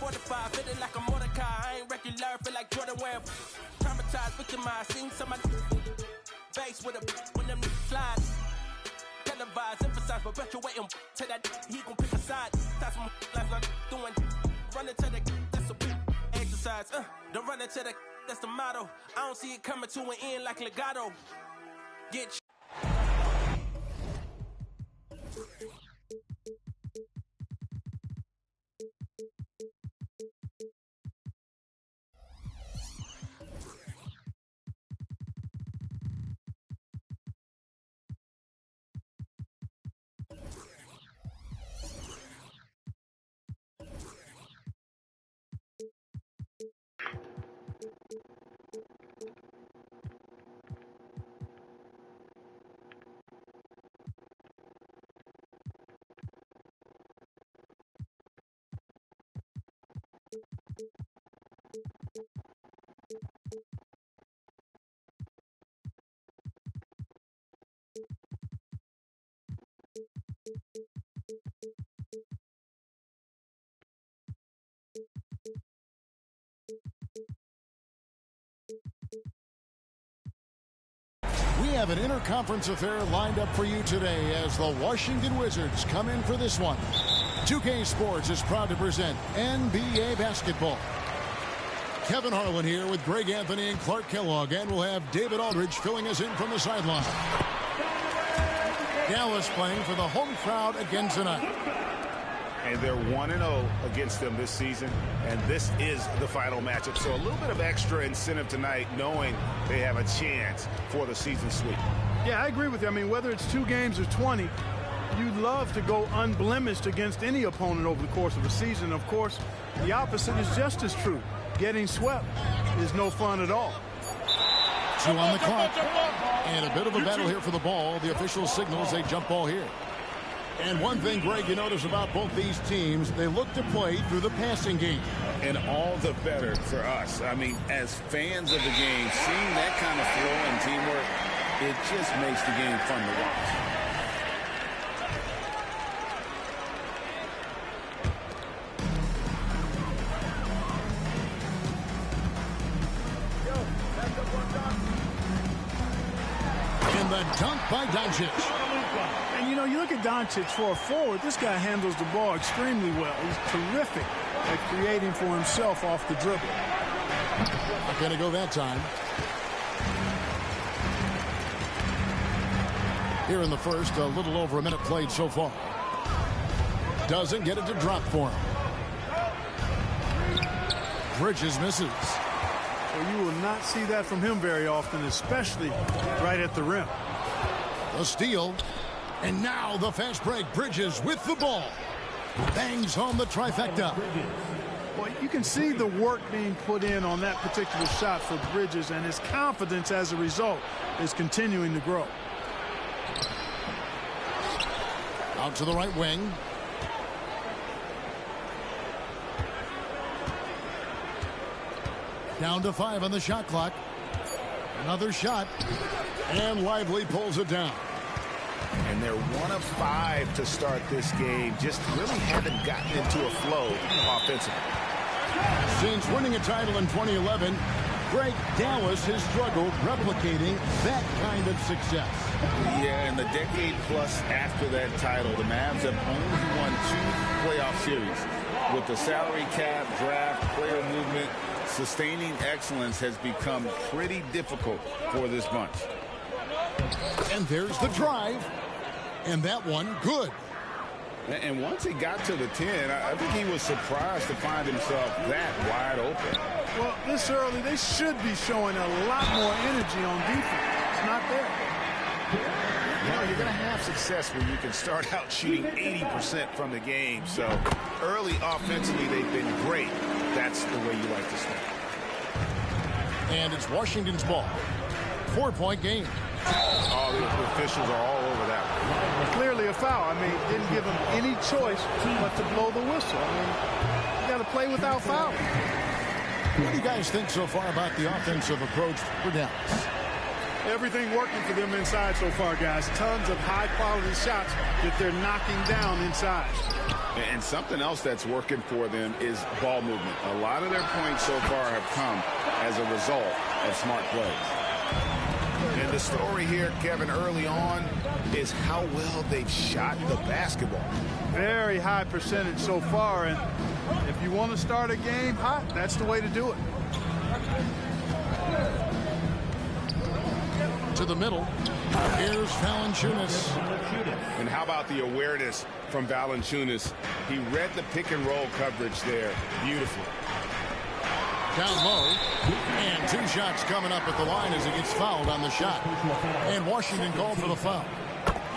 45, feeling like a Mordecai. I ain't regular, feel like Jordan Webb. Traumatized, victimized, seen somebody face with a when them niggas slide. Televised, emphasize, perpetuating to that he gon' pick a side. That's some life I'm doing. Running to the that's a exercise. Don't run into the that's the motto. I don't see it coming to an end like legato. Get We have an interconference affair lined up for you today as the Washington Wizards come in for this one. 2K Sports is proud to present NBA basketball. Kevin Harlan here with Greg Anthony and Clark Kellogg, and we'll have David Aldridge filling us in from the sideline. Dallas playing for the home crowd again tonight. And they're 1-0 against them this season, and this is the final matchup. So a little bit of extra incentive tonight, knowing they have a chance for the season sweep. Yeah, I agree with you. I mean, whether it's 2 games or 20, you'd love to go unblemished against any opponent over the course of a season. Of course, the opposite is just as true. Getting swept is no fun at all. 2 on the clock. And a bit of a battle here for the ball. The official signals a jump ball here. And one thing, Greg, you notice about both these teams, they look to play through the passing game. And all the better for us. I mean, as fans of the game, seeing that kind of flow and teamwork, it just makes the game fun to watch. And the dunk by Doncic. And, you know, you look at Doncic for a forward, this guy handles the ball extremely well. He's terrific at creating for himself off the dribble. Not going to go that time. Here in the first, a little over a minute played so far. Doesn't get it to drop for him. Bridges misses. Well, you will not see that from him very often, especially right at the rim. The steal. And now the fast break. Bridges with the ball. Bangs home the trifecta. Well, you can see the work being put in on that particular shot for Bridges, and his confidence as a result is continuing to grow. Out to the right wing. Down to 5 on the shot clock. Another shot. And Lively pulls it down. And they're 1 of 5 to start this game. Just really haven't gotten into a flow offensively. Since winning a title in 2011, Greg, Dallas has struggled replicating that kind of success. Yeah, in the decade plus after that title, the Mavs have only won 2 playoff series. With the salary cap, draft, player movement, sustaining excellence has become pretty difficult for this bunch. And there's the drive. And that one, good. And once he got to the 10, I think he was surprised to find himself that wide open. Well, this early, they should be showing a lot more energy on defense. It's not there. You know, you're going to have success when you can start out shooting 80% from the game. So early offensively, they've been great. That's the way you like to start. And it's Washington's ball. 4-point game. Oh, the officials are all over that one. Clearly a foul. I mean, didn't give him any choice but to blow the whistle. I mean, you got to play without foul. What do you guys think so far about the offensive approach for Dallas? Everything working for them inside so far, guys. Tons of high-quality shots that they're knocking down inside. And something else that's working for them is ball movement. A lot of their points so far have come as a result of smart plays. And the story here, Kevin, early on is how well they've shot the basketball. Very high percentage so far, and if you want to start a game hot, that's the way to do it. To the middle. Here's Valanciunas. And how about the awareness from Valanciunas? He read the pick and roll coverage there beautifully. Down low. And 2 shots coming up at the line as he gets fouled on the shot. And Washington called for the foul.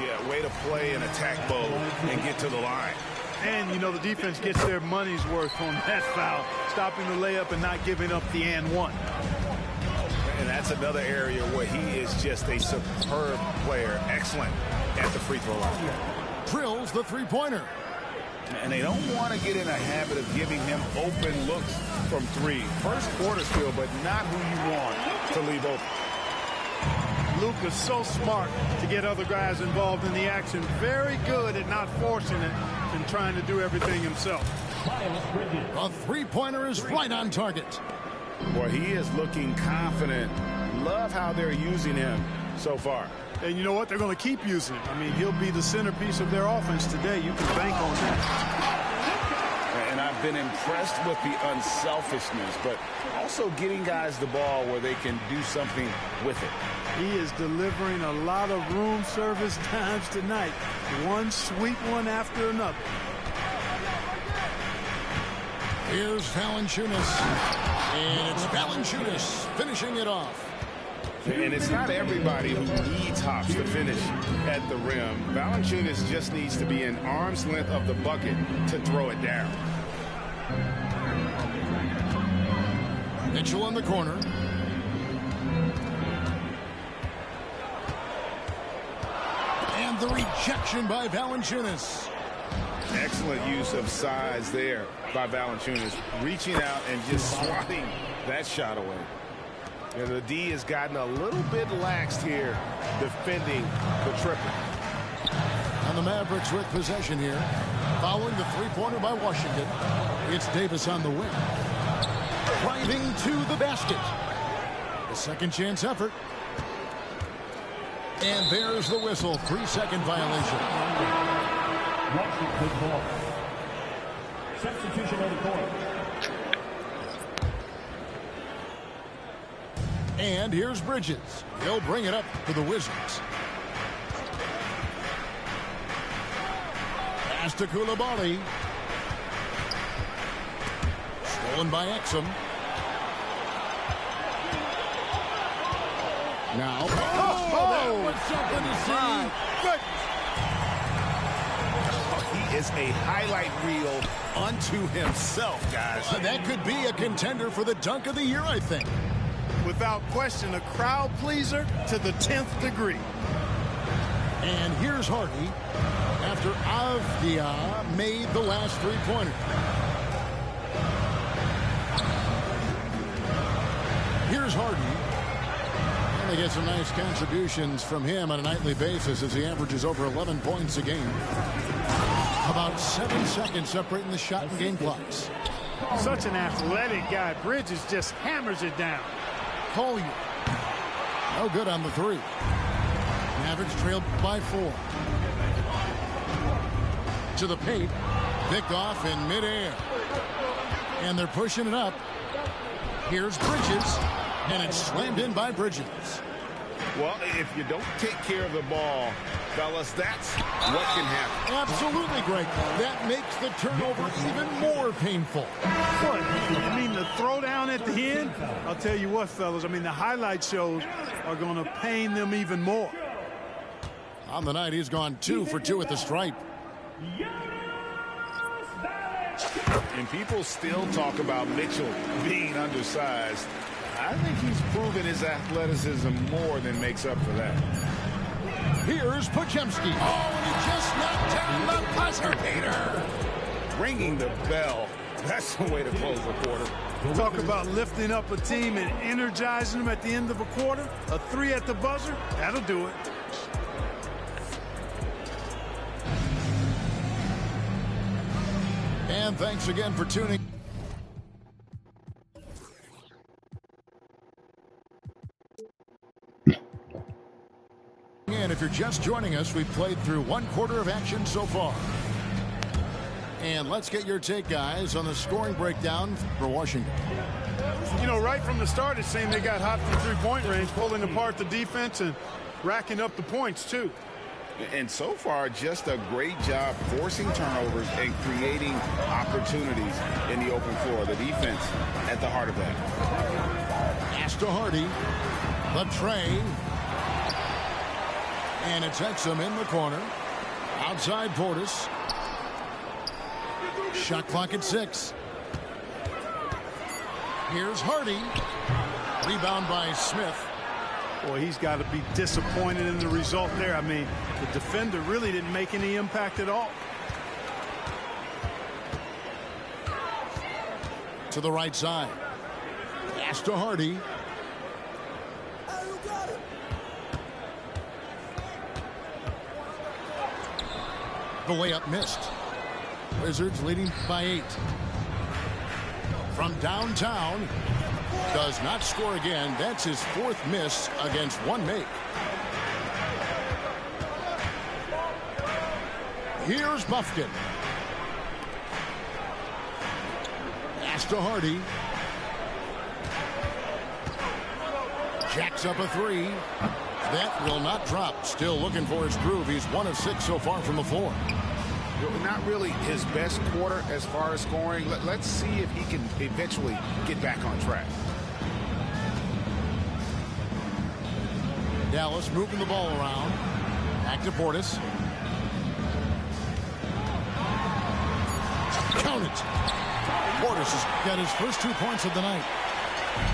Yeah, way to play in attack mode and get to the line. And, you know, the defense gets their money's worth on that foul, stopping the layup and not giving up the and one. And that's another area where he is just a superb player. Excellent at the free throw line. Drills the three-pointer. And they don't want to get in a habit of giving him open looks from 3. First quarter still, but not who you want to leave open. Luka's so smart to get other guys involved in the action. Very good at not forcing it and trying to do everything himself. A three-pointer is right on target. Boy, he is looking confident. Love how they're using him so far. And you know what? They're going to keep using him. I mean, he'll be the centerpiece of their offense today. You can bank on that. And I've been impressed with the unselfishness, but also getting guys the ball where they can do something with it. He is delivering a lot of room service times tonight. One sweet one after another. Here's Valanciunas. And it's Valanciunas finishing it off. And it's not everybody who needs hops to finish at the rim. Valanciunas just needs to be an arm's length of the bucket to throw it down. Mitchell in the corner. And the rejection by Valanciunas. Excellent use of size there by Valanciunas, reaching out and just swatting that shot away. And the D has gotten a little bit laxed here defending the triple. And the Mavericks with possession here. Following the three-pointer by Washington. It's Davis on the wing. Driving to the basket. A second chance effort. And there's the whistle. 3-second violation. Washington ball. Substitution on the court. And here's Bridges. He'll bring it up for the Wizards. Pass to Coulibaly. Stolen by Exum. Now. That was something to see. Good. He is a highlight reel unto himself, guys. That could be a contender for the dunk of the year, I think. Without question, a crowd pleaser to the 10th degree. And here's Hardy after Avdia made the last three-pointer. Here's Hardy. And they get some nice contributions from him on a nightly basis as he averages over 11 points a game. About 7 seconds separating the shot and game clocks. Such an athletic guy. Bridges just hammers it down. Collier. No good on the three. Mavericks trailed by 4. To the paint. Picked off in midair. And they're pushing it up. Here's Bridges. And it's slammed in by Bridges. Well, if you don't take care of the ball, fellas, that's what can happen. Absolutely, Greg. That makes the turnover even more painful. What? I mean, the throwdown at the end? I'll tell you what, fellas. I mean, the highlight shows are going to pain them even more. On the night, he's gone 2 for 2 at the stripe. And people still talk about Mitchell being undersized. I think he's proven his athleticism more than makes up for that. Here's Podziemski. Oh, and he just knocked down the buzzer beater. Ringing the bell. That's the way to close the quarter. Talk about lifting up a team and energizing them at the end of a quarter. A 3 at the buzzer, that'll do it. And thanks again for tuning. And if you're just joining us, we've played through 1 quarter of action so far. And let's get your take, guys, on the scoring breakdown for Washington. You know, right from the start, it's saying they got hot from three-point range, pulling apart the defense and racking up the points, too. And so far, just a great job forcing turnovers and creating opportunities in the open floor. The defense at the heart of that. Pass to Hardy. The tray. And it's Exum in the corner. Outside Portis. Shot clock at 6. Here's Hardy. Rebound by Smith. Boy, he's got to be disappointed in the result there. I mean, the defender really didn't make any impact at all. To the right side. Pass to Hardy. The layup missed. Wizards leading by 8. From downtown. Does not score again. That's his 4th miss against 1 make. Here's Buffkin. Pass to Hardy. Jacks up a 3. That will not drop. Still looking for his groove. He's 1 of 6 so far from the floor. Not really his best quarter as far as scoring. Let's see if he can eventually get back on track. Dallas moving the ball around. Back to Portis. Count it. Portis has got his first 2 points of the night.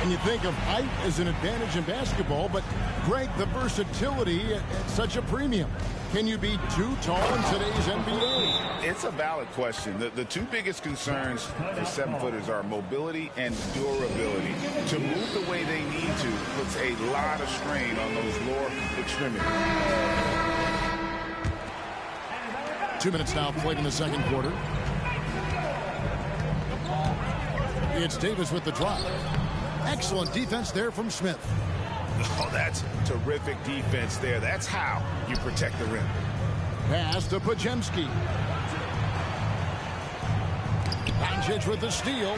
And you think of height as an advantage in basketball, but Greg, the versatility at such a premium. Can you be too tall in today's NBA? It's a valid question. The 2 biggest concerns for 7-footers are mobility and durability. To move the way they need to puts a lot of strain on those lower extremities. 2 minutes now played in the second quarter. It's Davis with the drop. Excellent defense there from Smith. Oh, that's terrific defense there. That's how you protect the rim. Pass to Podziemski. Doncic with the steal.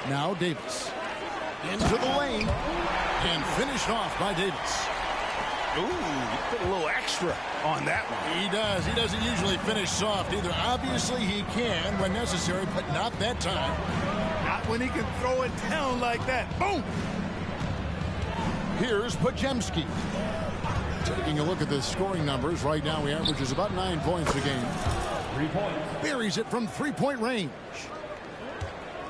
Now Davis. Into the lane. And finished off by Davis. Ooh, you put a little extra on that one. He does. He doesn't usually finish soft either. Obviously, he can when necessary, but not that time. Not when he can throw it down like that. Boom! Here's Podziemski. Taking a look at the scoring numbers. Right now, he averages about 9 points a game. 3 points. Buries it from 3-point range.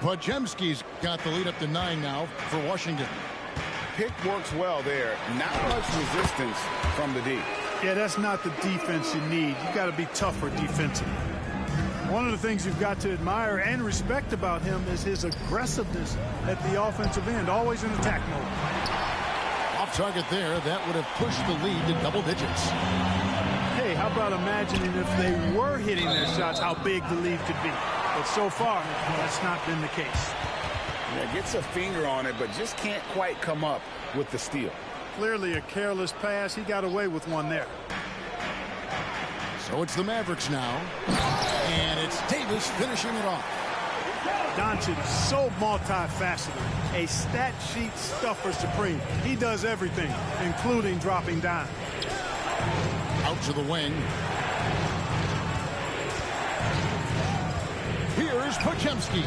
Podziemski's got the lead up to 9 now for Washington. Pick works well there. Not much resistance from the D. Yeah, that's not the defense you need. You got to be tougher defensively. One of the things you've got to admire and respect about him is his aggressiveness at the offensive end, always in attack mode. Off target there, that would have pushed the lead to double digits. Hey, how about imagining if they were hitting their shots, how big the lead could be. But so far, that's not been the case. Yeah, gets a finger on it, but just can't quite come up with the steal. Clearly a careless pass. He got away with one there. So it's the Mavericks now. And it's Davis finishing it off. Doncic is so multifaceted. A stat sheet stuffer supreme. He does everything, including dropping down. Out to the wing. Here's Podziemski.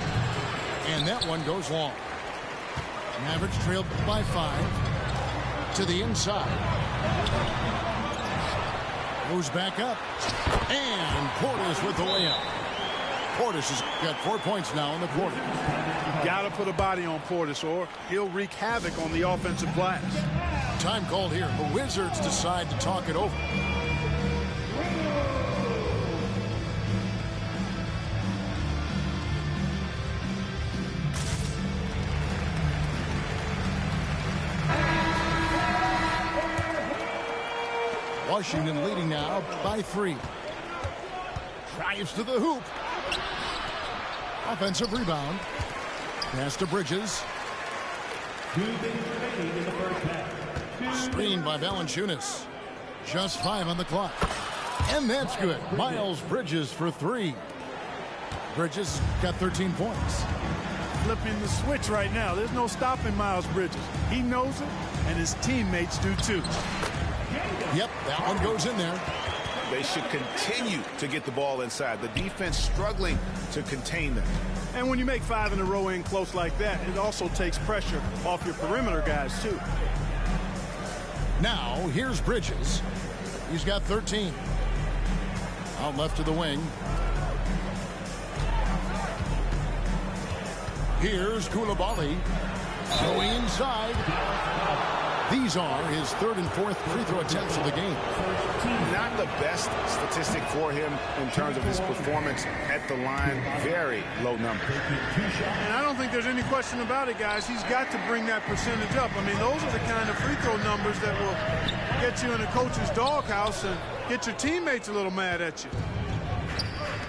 And that one goes long. Mavericks trailed by 5. To the inside. Moves back up. And Portis with the layup. Portis has got 4 points now in the quarter. You got to put a body on Portis or he'll wreak havoc on the offensive glass. Time called here. The Wizards decide to talk it over. Washington leading now by 3. Drives to the hoop. Offensive rebound. Pass to Bridges. Screened by Valanciunas. Just 5 on the clock. And that's good. Miles Bridges for 3. Bridges got 13 points. Flipping the switch right now. There's no stopping Miles Bridges. He knows it, and his teammates do too. Yep, that one goes in there. They should continue to get the ball inside. The defense struggling to contain them. And when you make 5 in a row in close like that, it also takes pressure off your perimeter guys too. Now, here's Bridges. He's got 13. Out left to the wing. Here's Coulibaly. Going inside. These are his 3rd and 4th free throw attempts of the game. Not the best statistic for him in terms of his performance at the line. Very low number. And I don't think there's any question about it, guys. He's got to bring that percentage up. I mean, those are the kind of free throw numbers that will get you in a coach's doghouse and get your teammates a little mad at you.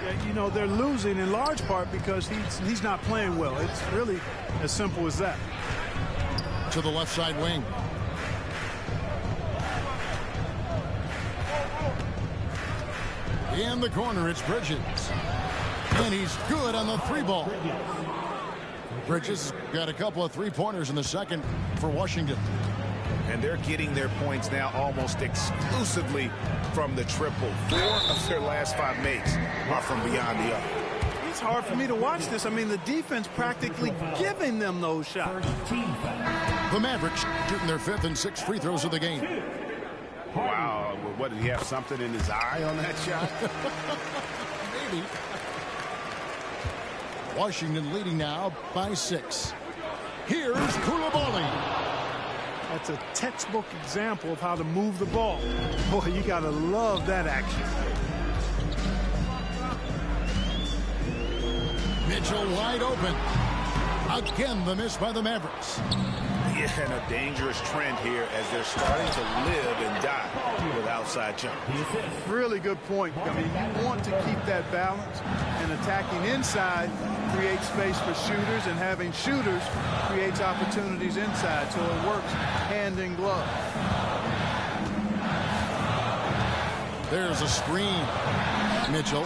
Yeah, you know, they're losing in large part because he's not playing well. It's really as simple as that. To the left side wing. In the corner, it's Bridges. And he's good on the 3-ball. Bridges got a couple of 3-pointers in the second for Washington. And they're getting their points now almost exclusively from the triple. 4 of their last 5 makes are from beyond the arc. It's hard for me to watch this. I mean, the defense practically giving them those shots. The Mavericks shooting their 5th and 6th free throws of the game. Wow, what, did he have something in his eye on that shot? Maybe. Washington leading now by 6. Here's Coulibaly. That's a textbook example of how to move the ball. Boy, you gotta love that action. Mitchell wide open. Again, the miss by the Mavericks. Yeah, and a dangerous trend here as they're starting to live and die with outside jump. Really good point. I mean, you want to keep that balance, and attacking inside creates space for shooters, and having shooters creates opportunities inside, so it works hand in glove. There's a screen. Mitchell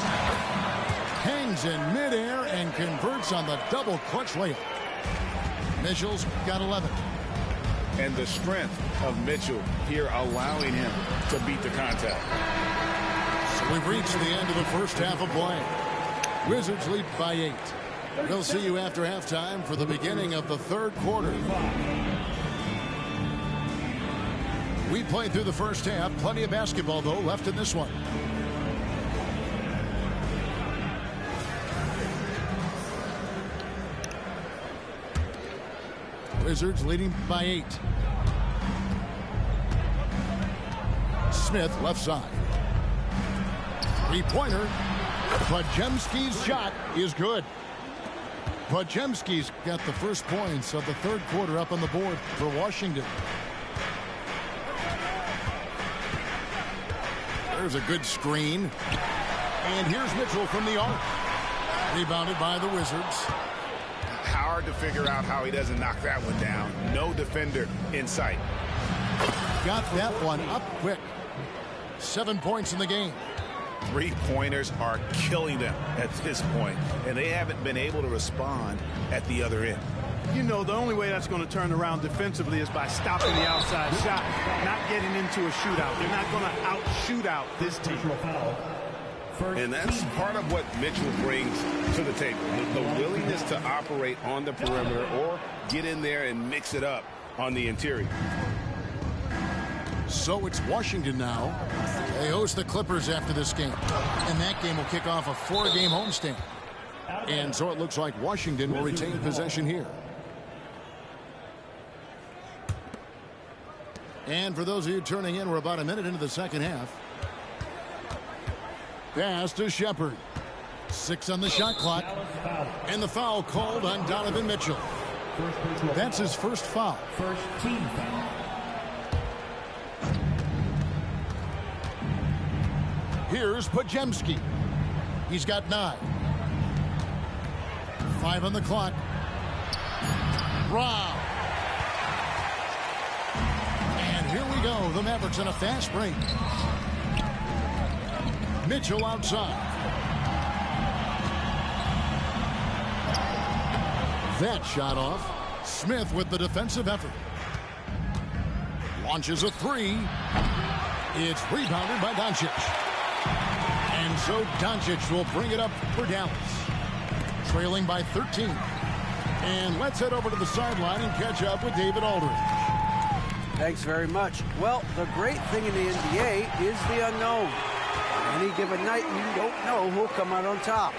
hangs in midair and converts on the double clutch layup. Mitchell's got 11. And the strength of Mitchell here allowing him to beat the contact. So we've reached the end of the first half of play. Wizards lead by 8. We'll see you after halftime for the beginning of the 3rd quarter. We played through the first half. Plenty of basketball, though, left in this one. Wizards leading by 8. Smith left side. 3-pointer. Podziemski's shot is good. Podziemski's got the first points of the 3rd quarter up on the board for Washington. There's a good screen. And here's Mitchell from the arc. Rebounded by the Wizards. Hard to figure out how he doesn't knock that one down. No defender in sight. Got that one up quick. 7 points in the game. 3-pointers are killing them at this point, and they haven't been able to respond at the other end. You know, the only way that's going to turn around defensively is by stopping the outside shot, not getting into a shootout. They're not going to out-shoot out this team. And that's part of what Mitchell brings to the table. The willingness to operate on the perimeter or get in there and mix it up on the interior. So it's Washington now. They host the Clippers after this game. And that game will kick off a 4-game homestand. And so it looks like Washington will retain possession here. And for those of you turning in, we're about a minute into the second half. Pass to Shepard. 6 on the shot clock. And the foul called on Donovan Mitchell. That's his first foul. First team foul. Here's Pajemski. He's got 9. 5 on the clock. Rob. And here we go. The Mavericks on a fast break. Mitchell outside. That shot off. Smith with the defensive effort. Launches a 3. It's rebounded by Doncic. And so Doncic will bring it up for Dallas. Trailing by 13. And let's head over to the sideline and catch up with David Aldridge. Thanks very much. Well, the great thing in the NBA is the unknown. On any given night, you don't know who'll come out on top.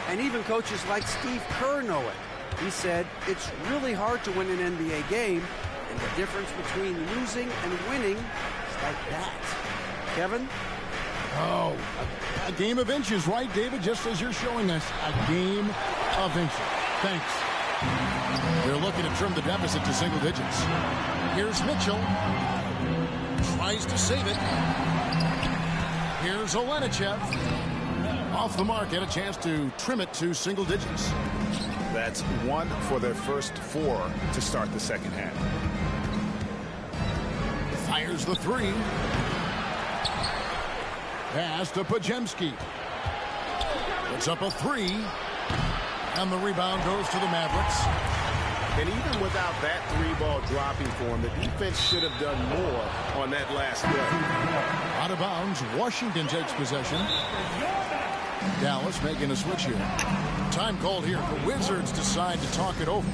And even coaches like Steve Kerr know it. He said, it's really hard to win an NBA game, and the difference between losing and winning is like that. Kevin? Oh, a game of inches, right, David? Just as you're showing us, a game of inches. Thanks. They're looking to trim the deficit to single digits. Here's Mitchell. Tries to save it. Here's Olenichev. Off the mark, had a chance to trim it to single digits. That's 1 for their first 4 to start the second half. Fires the 3. Pass to Pajemski. Puts up a 3. And the rebound goes to the Mavericks. And even without that 3-ball dropping for him, the defense should have done more on that last play. Out of bounds, Washington takes possession. Dallas making a switch here. Time called here. The Wizards decide to talk it over.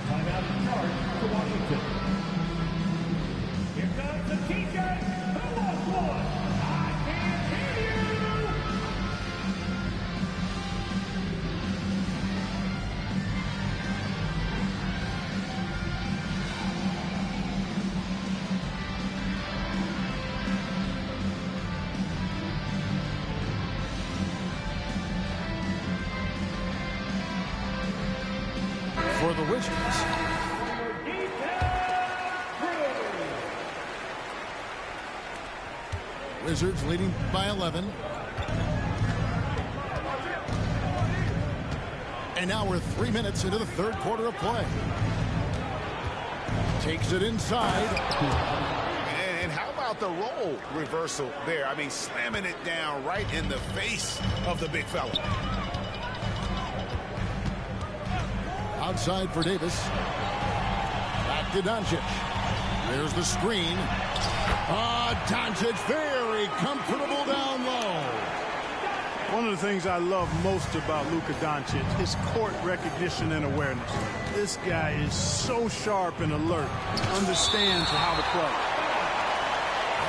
Timeout charge for Washington. Here comes the TJ. Who wants one? I can't hear you. For the Wizards. Wizards leading by 11. And now we're 3 minutes into the third quarter of play. Takes it inside. And how about the role reversal there? I mean, slamming it down right in the face of the big fella. Outside for Davis. Back to Doncic. There's the screen. Doncic very comfortable down low. One of the things I love most about Luka Doncic is court recognition and awareness. This guy is so sharp and alert, understands how to play.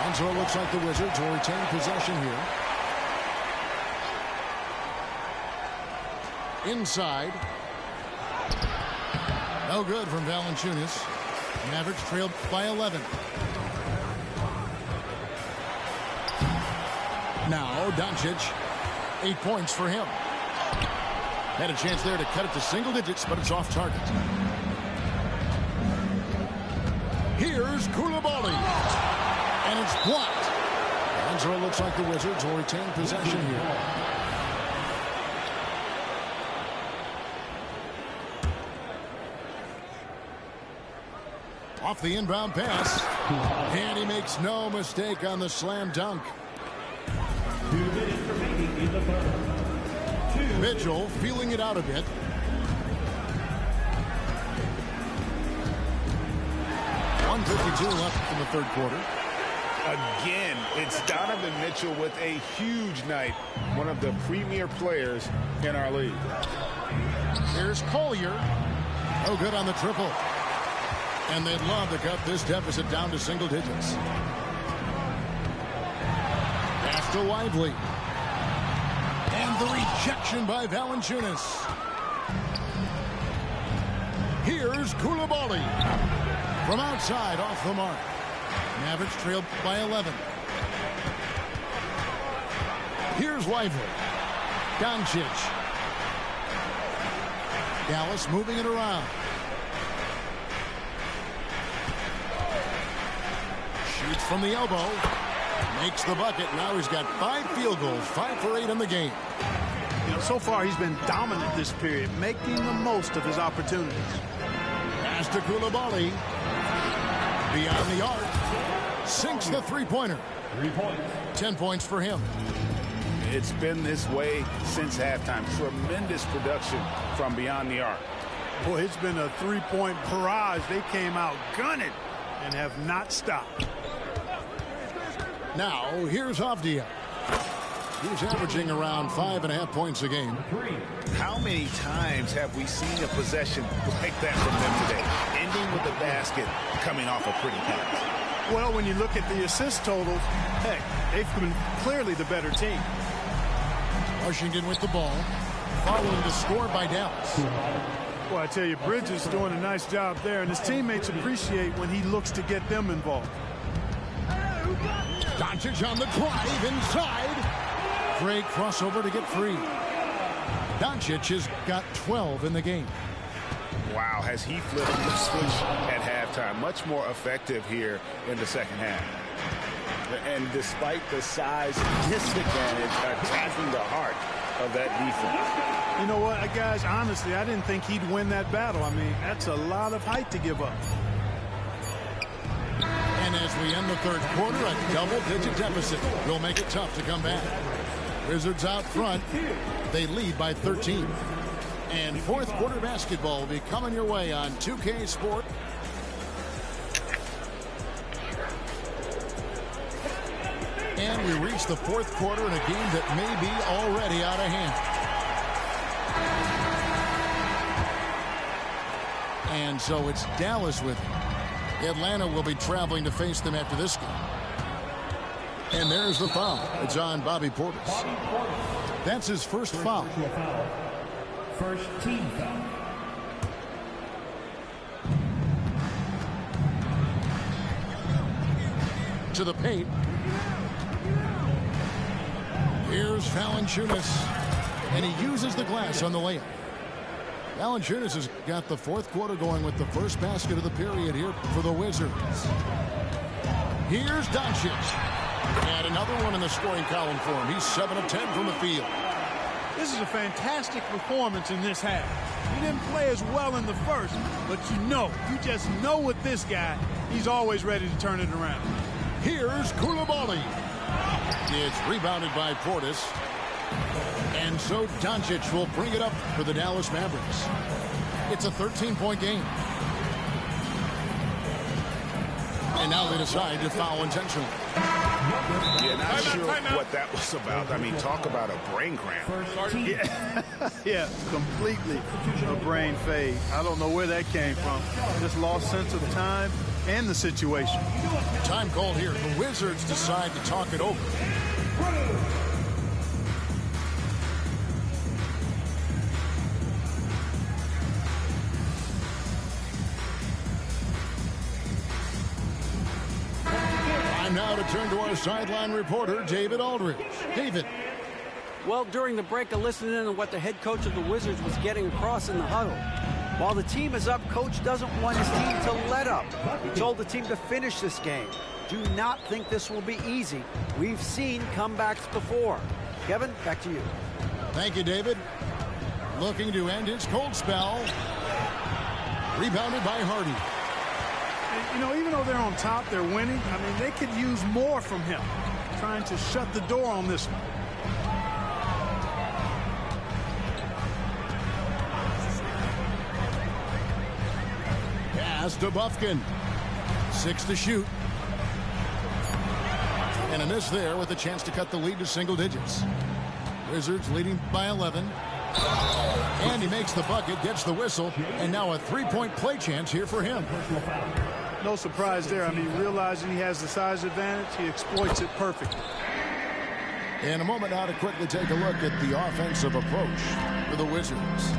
And so it looks like the Wizards will retain possession here. Inside. No good from Valanciunas. Mavericks trailed by 11. Now Doncic, 8 points for him. Had a chance there to cut it to single digits, but it's off target. Here's Koulibaly. And it's blocked. And so it looks like the Wizards will retain possession here. Off the inbound pass. And he makes no mistake on the slam dunk. 2 minutes remaining in the third. Mitchell feeling it out a bit. .152 left in the third quarter. Again, it's Donovan Mitchell with a huge night. One of the premier players in our league. Here's Collier. No good on the triple. And they'd love to cut this deficit down to single digits. Pass to Lively. And the rejection by Valanciunas. Here's Koulibaly. From outside, off the mark. Mavericks trailed by 11. Here's Lively. Doncic. Dallas moving it around. Shoots from the elbow. Makes the bucket. Now he's got 5 field goals, 5 for 8 in the game. You know, so far he's been dominant this period, making the most of his opportunities. Pass to Koulibaly. Beyond the arc. Sinks the three-pointer. 10 points for him. It's been this way since halftime. Tremendous production from beyond the arc. Boy, it's been a three-point barrage. They came out gunning and have not stopped. Now, here's Avdia. He's averaging around 5.5 points a game. How many times have we seen a possession like that from them today? Ending with a basket, coming off a pretty pass. Well, when you look at the assist totals, heck, they've been clearly the better team. Washington with the ball, following the score by Dallas. Well, I tell you, Bridges doing a nice job there, and his teammates appreciate when he looks to get them involved. Doncic on the drive inside. Great crossover to get free. Doncic has got 12 in the game. Wow, has he flipped the switch at halftime. Much more effective here in the second half. And despite the size disadvantage, attacking the heart of that defense. You know what, guys, honestly, I didn't think he'd win that battle. I mean, that's a lot of height to give up. And as we end the third quarter, a double-digit deficit will make it tough to come back. Wizards out front. They lead by 13. And fourth quarter basketball will be coming your way on 2K Sport. And we reach the fourth quarter in a game that may be already out of hand. And so it's Dallas with him. Atlanta will be traveling to face them after this game. And there's the foul. It's on Bobby Portis. That's his first foul. First team foul. To the paint. Here's Valanciunas. And he uses the glass on the layup. Valanciunas has got the fourth quarter going with the first basket of the period here for the Wizards. Here's Doncic. And another one in the scoring column for him. He's 7 of 10 from the field. This is a fantastic performance in this half. He didn't play as well in the first, but you just know with this guy, he's always ready to turn it around. Here's Koulibaly. It's rebounded by Portis. And so Doncic will bring it up for the Dallas Mavericks. It's a 13-point game. And now they decide to foul intentionally. Yeah, not sure what that was about. I mean, talk about a brain cramp. Yeah, completely a brain fade. I don't know where that came from. Just lost sense of time and the situation. Time called here. The Wizards decide to talk it over. Now to turn to our sideline reporter, David Aldridge. David. Well, during the break, I listened in on what the head coach of the Wizards was getting across in the huddle. While the team is up, coach doesn't want his team to let up. He told the team to finish this game. Do not think this will be easy. We've seen comebacks before. Kevin, back to you. Thank you, David. Looking to end his cold spell. Rebounded by Hardy. You know, even though they're on top, they're winning. I mean, they could use more from him. Trying to shut the door on this one. Pass to Bufkin. 6 to shoot. And a miss there with a chance to cut the lead to single digits. Wizards leading by 11. And he makes the bucket, gets the whistle, and now a three-point play chance here for him. No surprise there. I mean, realizing he has the size advantage, he exploits it perfectly. In a moment now to quickly take a look at the offensive approach for the Wizards.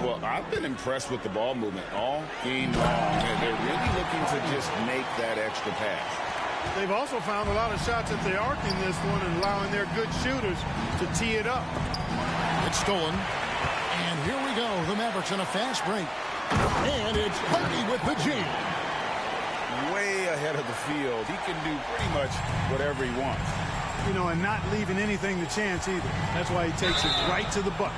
Well, I've been impressed with the ball movement all game long. They're really looking to just make that extra pass. They've also found a lot of shots at the arc in this one and allowing their good shooters to tee it up. It's stolen. And here we go. The Mavericks on a fast break. And it's Hardy with the jam. way ahead of the field. He can do pretty much whatever he wants. You know, and not leaving anything to chance either. That's why he takes it right to the bucket.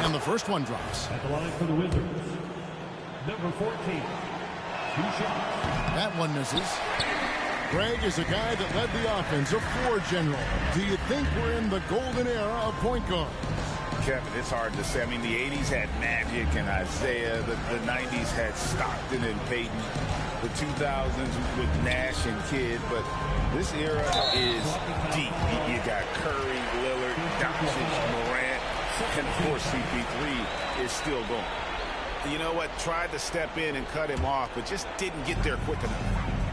And the first one drops. At the line for the Wizards, number 14, 2 shots. That one misses. Greg is a guy that led the offense, a floor general. Do you think we're in the golden era of point guard? Kevin, it's hard to say. I mean, the 80s had Magic and Isaiah. The 90s had Stockton and Peyton. The 2000s with Nash and Kidd. But this era is deep. You got Curry, Lillard, Doncic, Morant, and, of course, CP3 is still going. You know what? Tried to step in and cut him off, but just didn't get there quick enough.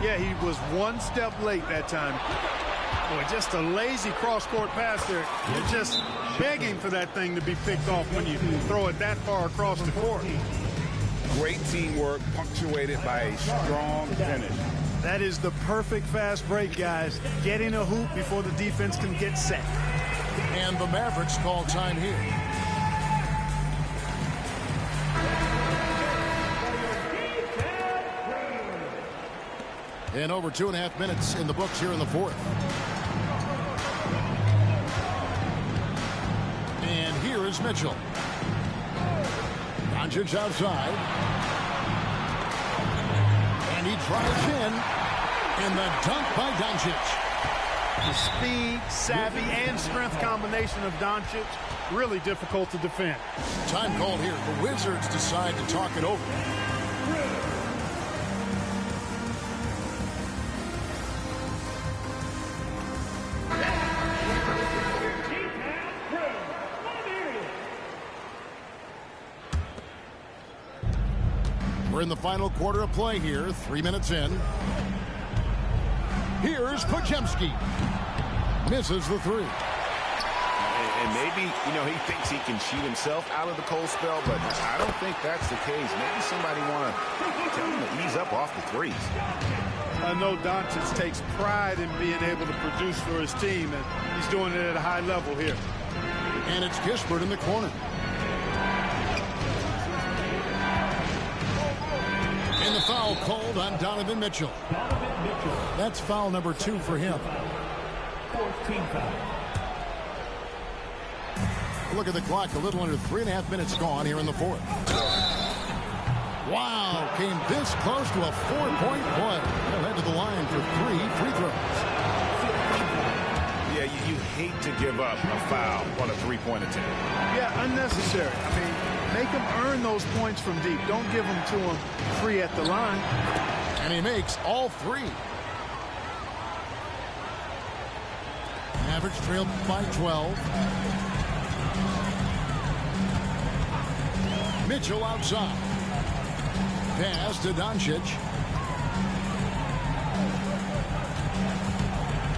Yeah, he was one step late that time. Boy, just a lazy cross-court pass there. You're just begging for that thing to be picked off when you throw it that far across the court. Great teamwork, punctuated by a strong finish. That is the perfect fast break, guys. Getting a hoop before the defense can get set. And the Mavericks call time here. And over 2.5 minutes in the books here in the fourth. And here is Mitchell. Doncic outside. And he drives in. And the dunk by Doncic. The speed, savvy, and strength combination of Doncic, really difficult to defend. Time called here. The Wizards decide to talk it over. We're in the final quarter of play here, 3 minutes in. Here's Podziemski. Misses the three. And maybe, you know, he thinks he can cheat himself out of the cold spell, but I don't think that's the case. Maybe somebody want to tell him to ease up off the threes. I know Doncic takes pride in being able to produce for his team, and he's doing it at a high level here. And it's Kispert in the corner. And the foul called on Donovan Mitchell. That's foul number 2 for him. 14 foul. Look at the clock, a little under 3.5 minutes gone here in the fourth. Wow, came this close to a 4-point play. They'll head to the line for 3 free throws. Yeah, you hate to give up a foul on a three-point attempt. Yeah, unnecessary. I mean, make him earn those points from deep. Don't give them to him free at the line. And he makes all 3. Average trail by 12. Mitchell outside. Pass to Doncic.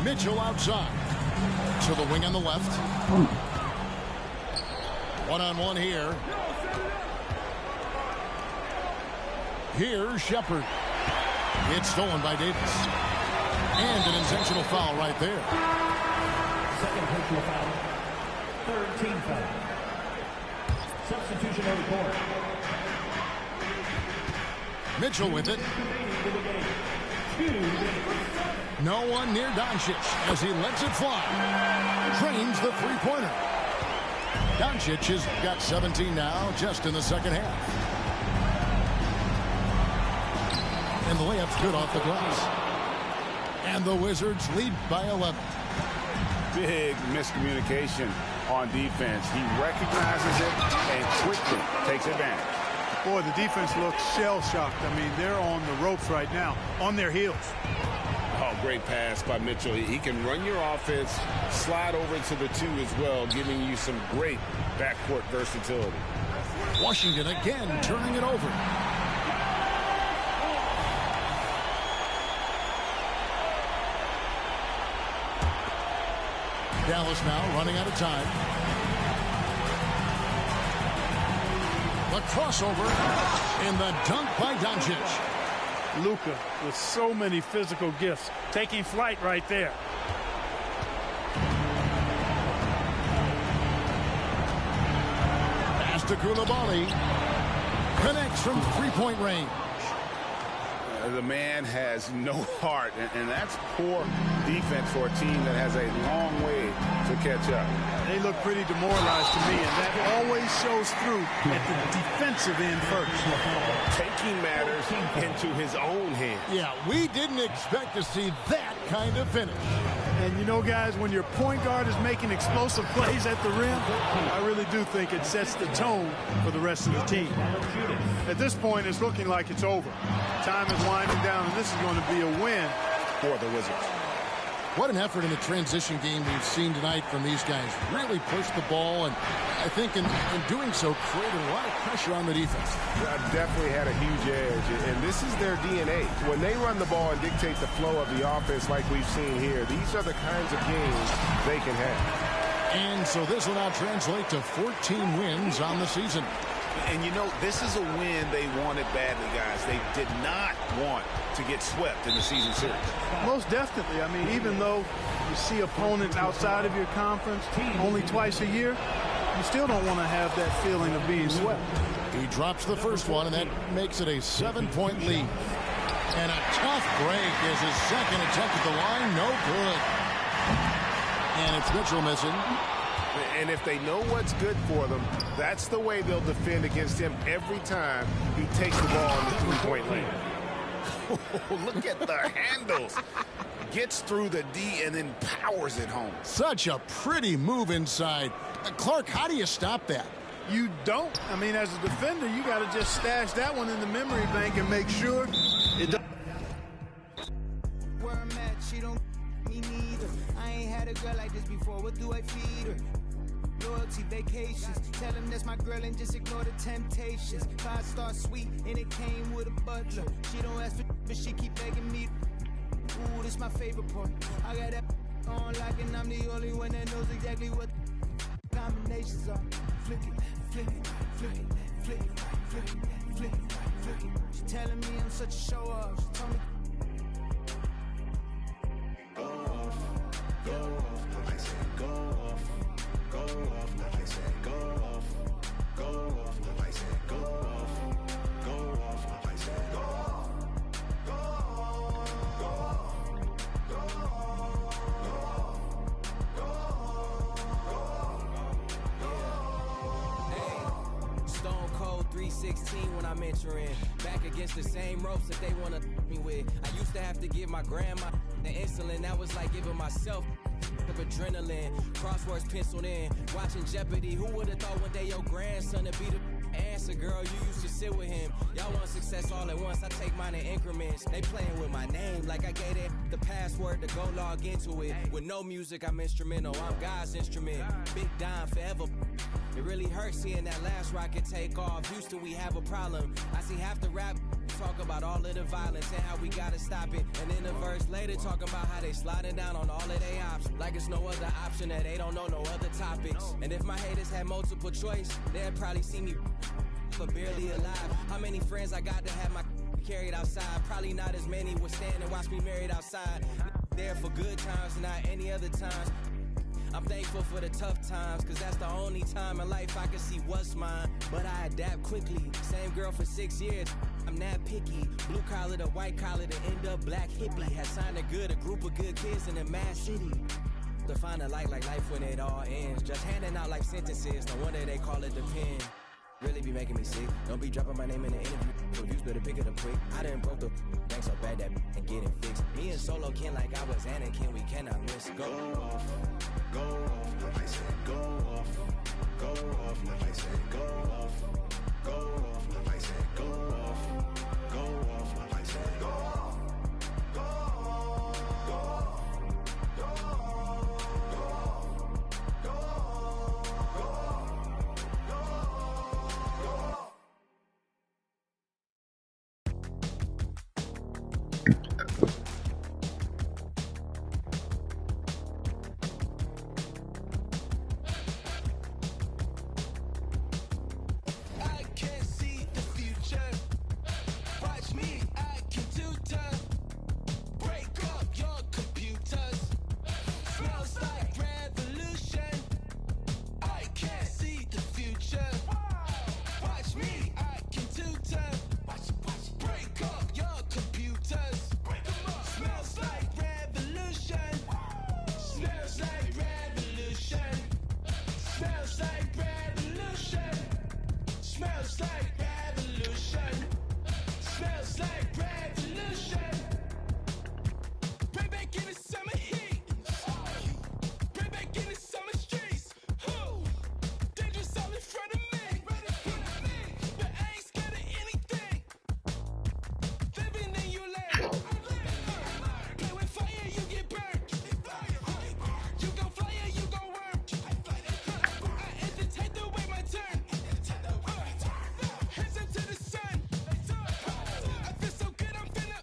Mitchell outside. To the wing on the left. One-on-one here. Here's Shepherd. It's stolen by Davis. And an intentional foul right there. Second personal foul. Third team foul. Substitution on the court. Mitchell with it. No one near Doncic as he lets it fly. Drains the three-pointer. Doncic has got 17 now just in the second half. And the layup's good off the glass. And the Wizards lead by 11. Big miscommunication on defense. He recognizes it and quickly takes advantage. Boy, the defense looks shell-shocked. I mean, they're on the ropes right now, on their heels. Oh, great pass by Mitchell. He can run your offense, slide over to the 2 as well, giving you some great backcourt versatility. Washington again turning it over. Dallas now running out of time. The crossover and the dunk by Doncic. Luka with so many physical gifts, taking flight right there. Pass to Koulibaly. Connects from three-point range. The man has no heart, and that's poor defense for a team that has a long way to catch up. They look pretty demoralized to me, and that always shows through at the defensive end first. Taking matters into his own hands. Yeah, we didn't expect to see that kind of finish. And you know, guys, when your point guard is making explosive plays at the rim, I really do think it sets the tone for the rest of the team. At this point, it's looking like it's over. Time is winding down, and this is going to be a win for the Wizards. What an effort in the transition game we've seen tonight from these guys. Really pushed the ball, and I think in doing so, created a lot of pressure on the defense. Definitely had a huge edge, and this is their DNA. When they run the ball and dictate the flow of the offense like we've seen here, these are the kinds of games they can have. And so this will now translate to 14 wins on the season. And, you know, this is a win they wanted badly, guys. They did not want to get swept in the season series. Most definitely. I mean, even though you see opponents outside of your conference only twice a year, you still don't want to have that feeling of being swept. He drops the first one, and that makes it a 7-point lead. And a tough break is his second attempt at the line. No good. And it's Mitchell missing. And if they know what's good for them, that's the way they'll defend against him every time he takes the ball in the three-point lane. Look at the handles. Gets through the D and then powers it home. Such a pretty move inside. Clark, how do you stop that? You don't. I mean, as a defender, you got to just stash that one in the memory bank and make sure it doesn't. Where I'm at, she don't me neither. I ain't had a girl like this before. What do I feed her? Loyalty, vacations. Tell him that's my girl and just ignore the temptations. 5-star suite and it came with a butler. She don't ask for but she keep begging me. Ooh, this my favorite part. I got that on like and I'm the only one that knows exactly what combinations are. Flick it, flick it, flick it, flick it, flick it, flick it, flick it. She telling me I'm such a show off. She told me go off, I said go off, go off, I said go off, go off, I said go off, go off, I said go off, go off, go off, go off. Hey, Stone Cold 316 when I'm entering. Back against the same ropes that they wanna me with. I used to have to give my grandma the insulin. That was like giving myself of adrenaline. Crosswords penciled in. Watching Jeopardy. Who would have thought one day your grandson would be the answer, girl? You used to sit with him. Y'all want success all at once. I take mine in increments. They playing with my name like I gave it the password to go log into it. With no music, I'm instrumental. I'm God's instrument. Big dime forever. It really hurts seeing that last rocket take off. Houston, we have a problem. I see half the rap talk about all of the violence and how we gotta stop it. And then a verse later talking about how they sliding down on all of their options. Like it's no other option that they don't know no other topics. And if my haters had multiple choice, they'd probably see me but barely alive. How many friends I got to have my carried outside? Probably not as many would stand and watch me married outside. There for good times and not any other times. I'm thankful for the tough times, cause that's the only time in life I can see what's mine. But I adapt quickly, same girl for 6 years. I'm not picky, blue collar to white collar to end up black hippie. Had signed a group of good kids in a mad city. To find a light like life when it all ends. Just handing out life sentences, no wonder they call it the pen. Really be making me sick. Don't be dropping my name in the interview. Reviews better pick it up quick. I done broke the bank so bad that and get it fixed. Me and Solo Ken like I was Anakin, we cannot miss. Go off, go off, I said go off, go off, I said go off, go off, I said go off, go off, I said go off, go off, go off, go off, go off, go off. Smells like revolution. Smells like revolution. Bring back in the summer heat. Bring back in the summer streets. Dangerous all in front of me. But I ain't scared of anything. Living in your land. Play with fire, you get burnt. You gon' fly or you gon' worm. I entertain the way my turn. Hands up to the sun. I feel so good, I'm finna.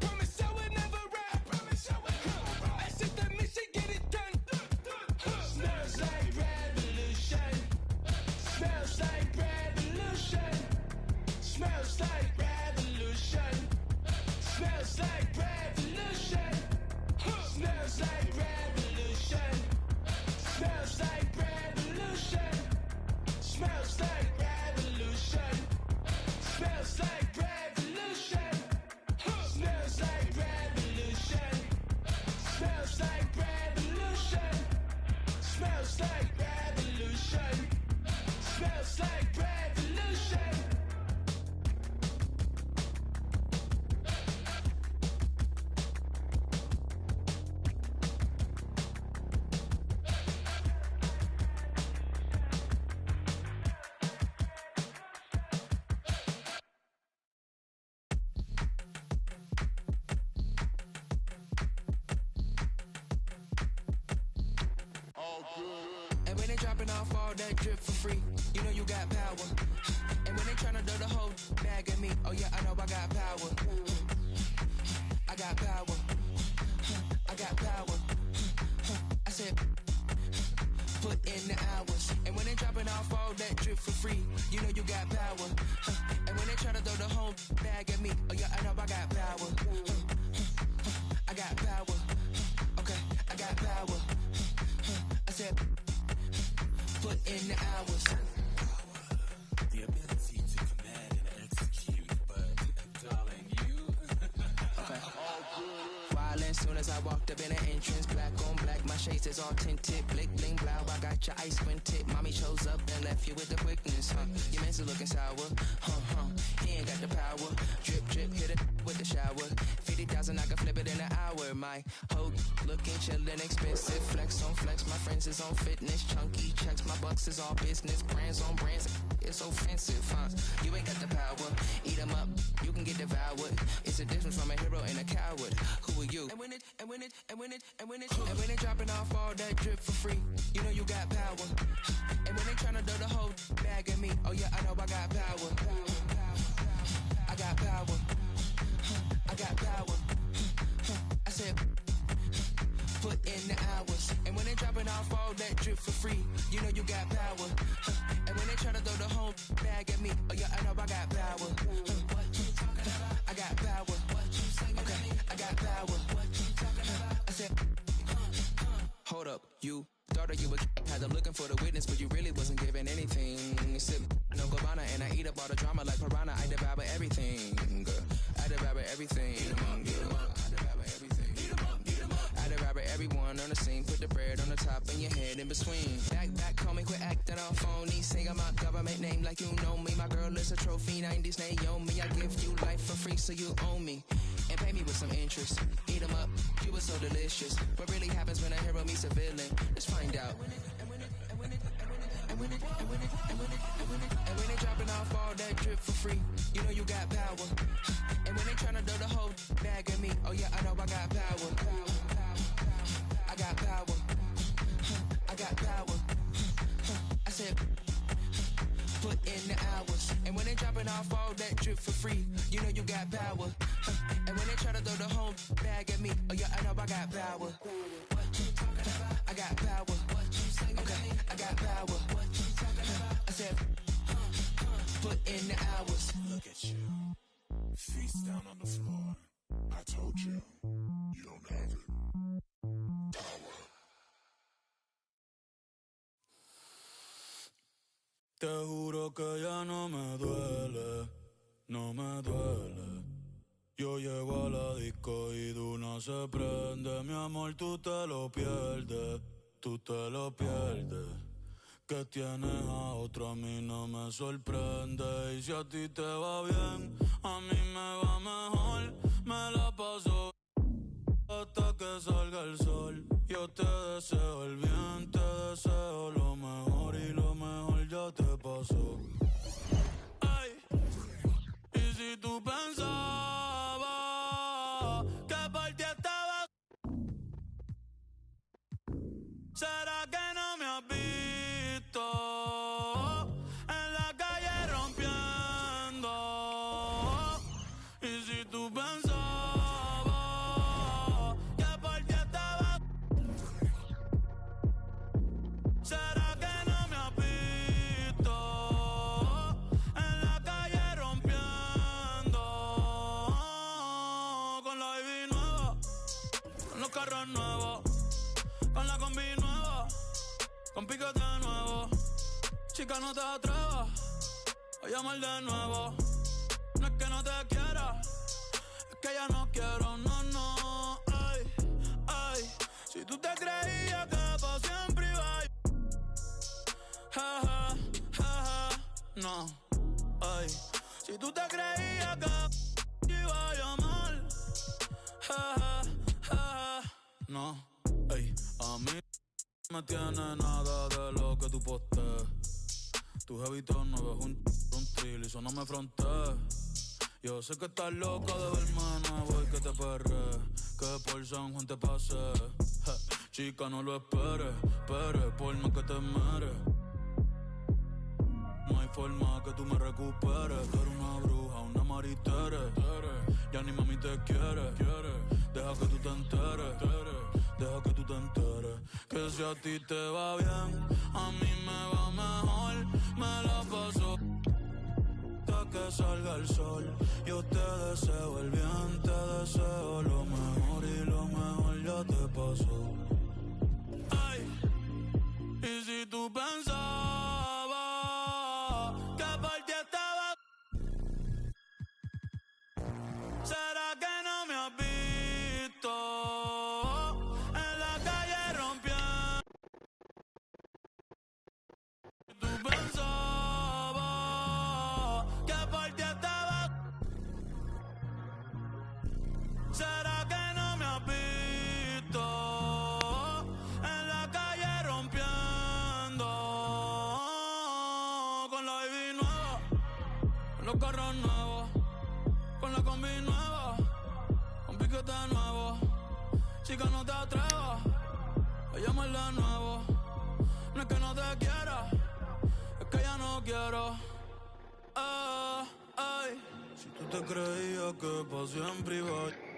Promise I will never run. I set the mission, get it done. Smells like revolution. Smells like revolution. Smells like revolution. Smells like revolution. Smells like revolution. Smells like revolution. Smells like revolution. Smells like revolution. Smells like revolution. Smells like revolution. Smells like revolution. Smells like revolution. And when they dropping off all that drip for free, you know you got power. And when they tryna do the whole bag at me, oh yeah, I know I got power. I got power. I got power. I said, put in the hours. And when they dropping off all that drip for free, you know you got power. And when they tryna throw the whole bag at me, oh yeah, I know I got power. I got power. Okay, I got power. I said, put in the hours. The ability to command and execute, but darling, you. Okay. Violent soon as I walked up in the entrance, black on black, my shades is all tinted, blick bling blow, I got your ice squinted. Mommy shows up and left you with the quickness, huh? Your man's looking sour, he ain't got the power. Drip drip, hit it with the shower. 50,000, I can flip it in an hour. My hoe looking chillin', expensive, flex on flex. My friends is on fitness, chunky checks. My bucks is all business, brands on brands. It's offensive, huh? You ain't got the power. Eat 'em up, you can get devoured. It's a difference from a hero and a coward. Who are you? And when they dropping off all that drip for free, you know you got power. And when they tryna do the whole bag at me, oh yeah, I know I got power. I got power. I got power. I said, put in the hours. And when they dropping off all that drip for free, you know you got power. And when they try to throw the whole bag at me, oh yeah, I know I got power. I got power. Okay, I got power. I said, hold up, you thought that you would had them looking for the witness, but you really wasn't giving anything. Sip no Gabbana and I eat up all the drama like piranha. I devour everything. I devour everything. I devour everyone on the scene. Put the bread on the top and your head in between. Back, call me, quit acting all phony. Say I'm my government name like you know me. My girl is a trophy, 90s Naomi. I give you life for free so you own me. And pay me with some interest. Eat 'em up, you were so delicious. What really happens when a hero meets a villain? Let's find out. And when they dropping off all that drip for free, you know you got power. And when they tryna do the whole bag at me, oh yeah, I know I got power. I got power. I got power. I said, put in the hours. And when they dropping off all that drip for free, you know you got power. And when they try to throw the whole bag at me, oh yeah, I know I got power. I got power. Okay, I got power. I said, put in the hours. Look at you, face down on the floor. I told you, you don't have it. Power. Te juro que ya no me duele, no me duele. Yo llego a la disco y de una se prende. Mi amor, tú te lo pierdes, tú te lo pierdes. Que tienes a otro a mí no me sorprende. Y si a ti te va bien, a mí me va mejor. Me la paso hasta que salga el sol. Yo te deseo el bien, te deseo lo mejor. Y lo mejor ya te pasó. Ay, y si tú pensabas que por ti estaba, ¿será que no me has visto en la calle rompiendo? Y si tú pensabas que por ti estaba, ¿será que no me has visto en la calle rompiendo? Con la baby nueva, con los carros nuevos, con la combi nueva, con piquete nuevo. Chica, no te atrevas a llamar de nuevo. No es que no te quiera, es que ya no quiero, no, no. Ay, ay, si tú te creías que para siempre iba a... Ja, ja, ja, ja, no. Ay, si tú te creías que iba a llamar. Ja, ja, ja, ja, no. Ey, a mí no me tiene nada de lo que tú postees. Tu jevito no ves un trill y eso no me frontees. Yo sé que estás loca de verme nuevo y que te perre, que por San Juan te pase. Chica, no lo esperes, por más que te meres. No hay forma que tú me recuperes. Tú eres una bruja, una maritere. Ya ni mami te quiere. Deja que tú te enteres. Deja que tú te enteres. Que si a ti te va bien, a mí me va mejor. Me la paso hasta que salga el sol. Yo te deseo el bien, te deseo lo mejor. Y lo mejor ya te pasó. Ay, y si tú pensabas que por ti estaba, ¿será que no me has visto en la calle rompiendo? Tú pensabas que por ti estaba, ¿será que no me has visto en la calle rompiendo? Con la baby nueva, con los carros nuevos, con la combi nueva, con piquete nuevo. Chica, no te atrevas a llamarle de nuevo. No es que no te quiera, es que ya no quiero. Ay, si tú te creías que pa' siempre iba a...